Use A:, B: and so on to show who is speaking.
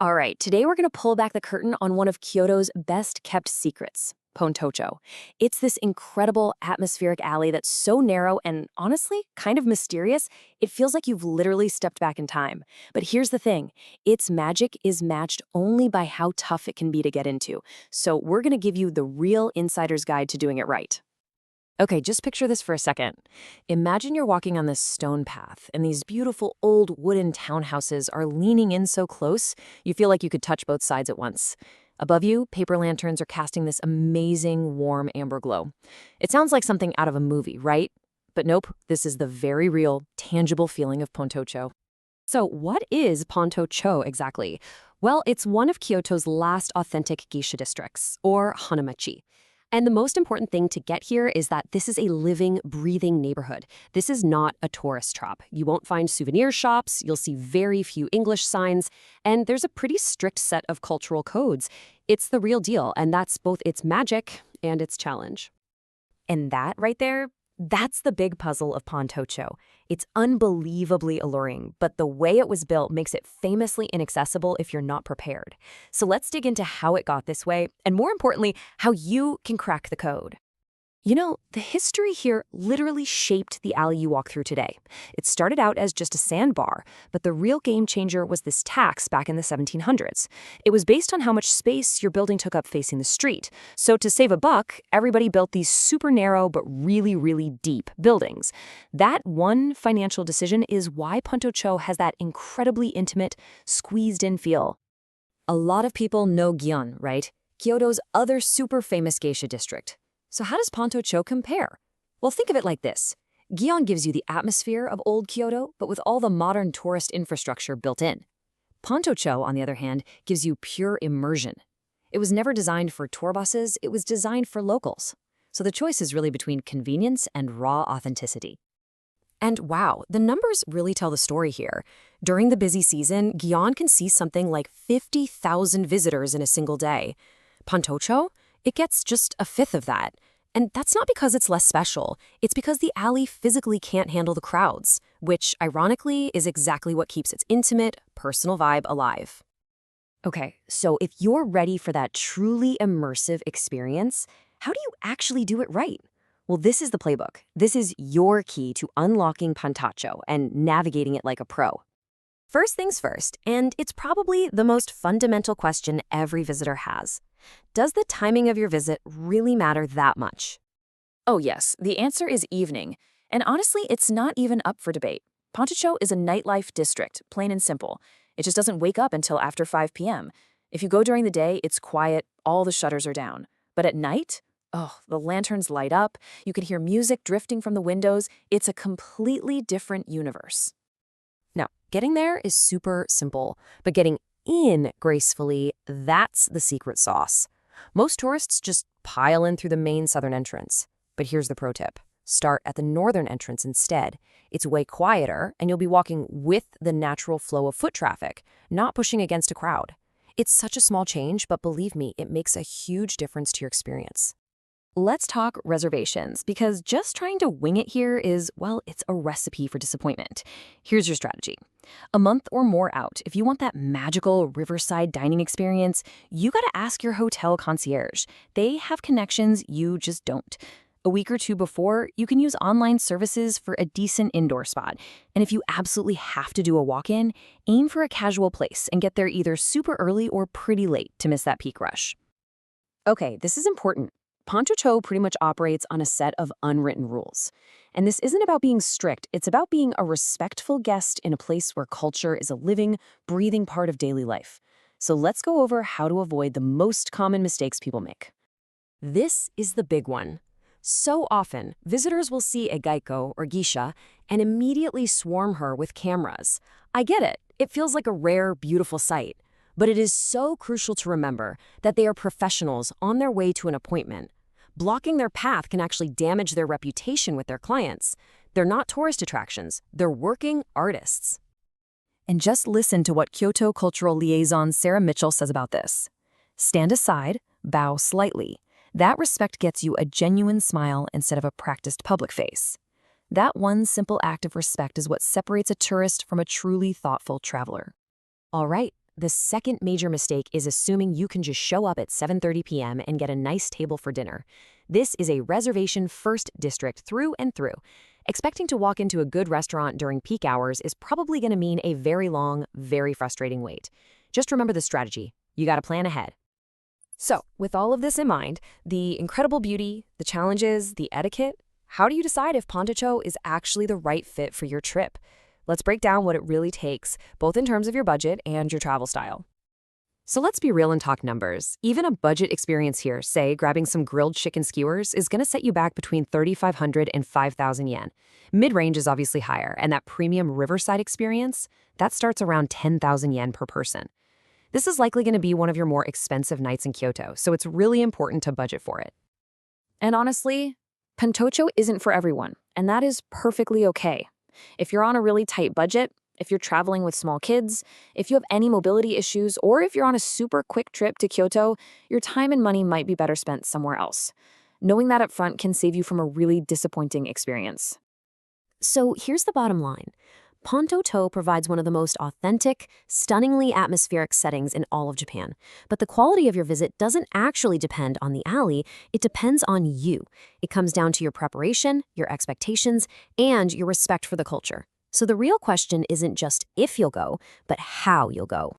A: All right, today we're going to pull back the curtain on one of Kyoto's best kept secrets, Pontocho. It's this incredible atmospheric alley that's so narrow and honestly kind of mysterious, it feels like you've literally stepped back in time. But here's the thing, its magic is matched only by how tough it can be to get into. So we're going to give you the real insider's guide to doing it right. Okay, just picture this for a second. Imagine you're walking on this stone path, and these beautiful old wooden townhouses are leaning in so close, you feel like you could touch both sides at once. Above you, paper lanterns are casting this amazing, warm amber glow. It sounds like something out of a movie, right? But nope, this is the very real, tangible feeling of Pontocho. So what is Pontocho exactly? Well, it's one of Kyoto's last authentic geisha districts, or hanamachi. And the most important thing to get here is that this is a living, breathing neighborhood. This is not a tourist trap. You won't find souvenir shops, you'll see very few English signs, and there's a pretty strict set of cultural codes. It's the real deal, and that's both its magic and its challenge. And that right there, that's the big puzzle of Pontocho. It's unbelievably alluring, but the way it was built makes it famously inaccessible if you're not prepared. So let's dig into how it got this way, and more importantly, how you can crack the code. You know, the history here literally shaped the alley you walk through today. It started out as just a sandbar, but the real game changer was this tax back in the 1700s. It was based on how much space your building took up facing the street. So to save a buck, everybody built these super narrow but really, really deep buildings. That one financial decision is why Pontocho has that incredibly intimate, squeezed-in feel. A lot of people know Gion, right? Kyoto's other super famous geisha district. So how does Pontocho compare? Well, think of it like this. Gion gives you the atmosphere of old Kyoto, but with all the modern tourist infrastructure built in. Pontocho, on the other hand, gives you pure immersion. It was never designed for tour buses, it was designed for locals. So the choice is really between convenience and raw authenticity. And wow, the numbers really tell the story here. During the busy season, Gion can see something like 50,000 visitors in a single day. Pontocho? It gets just a fifth of that. And that's not because it's less special. It's because the alley physically can't handle the crowds, which, ironically, is exactly what keeps its intimate, personal vibe alive. Okay, so if you're ready for that truly immersive experience, how do you actually do it right? Well, this is the playbook. This is your key to unlocking Pontocho and navigating it like a pro. First things first, and it's probably the most fundamental question every visitor has. Does the timing of your visit really matter that much?
B: Oh yes, the answer is evening. And honestly, it's not even up for debate. Pontocho is a nightlife district, plain and simple. It just doesn't wake up until after 5 p.m. If you go during the day, it's quiet, all the shutters are down. But at night, oh, the lanterns light up, you can hear music drifting from the windows. It's a completely different universe.
A: Now, getting there is super simple, but getting in gracefully, that's the secret sauce. Most tourists just pile in through the main southern entrance. But here's the pro tip. Start at the northern entrance instead. It's way quieter, and you'll be walking with the natural flow of foot traffic, not pushing against a crowd. It's such a small change, but believe me, it makes a huge difference to your experience. Let's talk reservations, because just trying to wing it here is, well, it's a recipe for disappointment. Here's your strategy. A month or more out, if you want that magical riverside dining experience, you gotta ask your hotel concierge. They have connections you just don't. A week or two before, you can use online services for a decent indoor spot. And if you absolutely have to do a walk-in, aim for a casual place and get there either super early or pretty late to miss that peak rush. Okay, this is important. Pontocho pretty much operates on a set of unwritten rules. And this isn't about being strict, it's about being a respectful guest in a place where culture is a living, breathing part of daily life. So let's go over how to avoid the most common mistakes people make. This is the big one. So often, visitors will see a geiko or geisha and immediately swarm her with cameras. I get it, it feels like a rare, beautiful sight. But it is so crucial to remember that they are professionals on their way to an appointment. Blocking their path can actually damage their reputation with their clients. They're not tourist attractions, they're working artists. And just listen to what Kyoto Cultural Liaison Sarah Mitchell says about this. Stand aside, bow slightly. That respect gets you a genuine smile instead of a practiced public face. That one simple act of respect is what separates a tourist from a truly thoughtful traveler. All right, the second major mistake is assuming you can just show up at 7:30 p.m. and get a nice table for dinner. This is a reservation-first district through and through. Expecting to walk into a good restaurant during peak hours is probably going to mean a very long, very frustrating wait. Just remember the strategy. You got to plan ahead. So, with all of this in mind, the incredible beauty, the challenges, the etiquette, how do you decide if Pontocho is actually the right fit for your trip? Let's break down what it really takes, both in terms of your budget and your travel style. So let's be real and talk numbers. Even a budget experience here, say grabbing some grilled chicken skewers, is going to set you back between 3,500 and 5,000 yen. Mid-range is obviously higher, and that premium riverside experience, that starts around 10,000 yen per person. This is likely going to be one of your more expensive nights in Kyoto, so it's really important to budget for it.
B: And honestly, Pontocho isn't for everyone, and that is perfectly okay. If you're on a really tight budget, if you're traveling with small kids, if you have any mobility issues, or if you're on a super quick trip to Kyoto, your time and money might be better spent somewhere else. Knowing that up front can save you from a really disappointing experience.
A: So here's the bottom line. Pontocho provides one of the most authentic, stunningly atmospheric settings in all of Japan. But the quality of your visit doesn't actually depend on the alley, it depends on you. It comes down to your preparation, your expectations, and your respect for the culture. So the real question isn't just if you'll go, but how you'll go.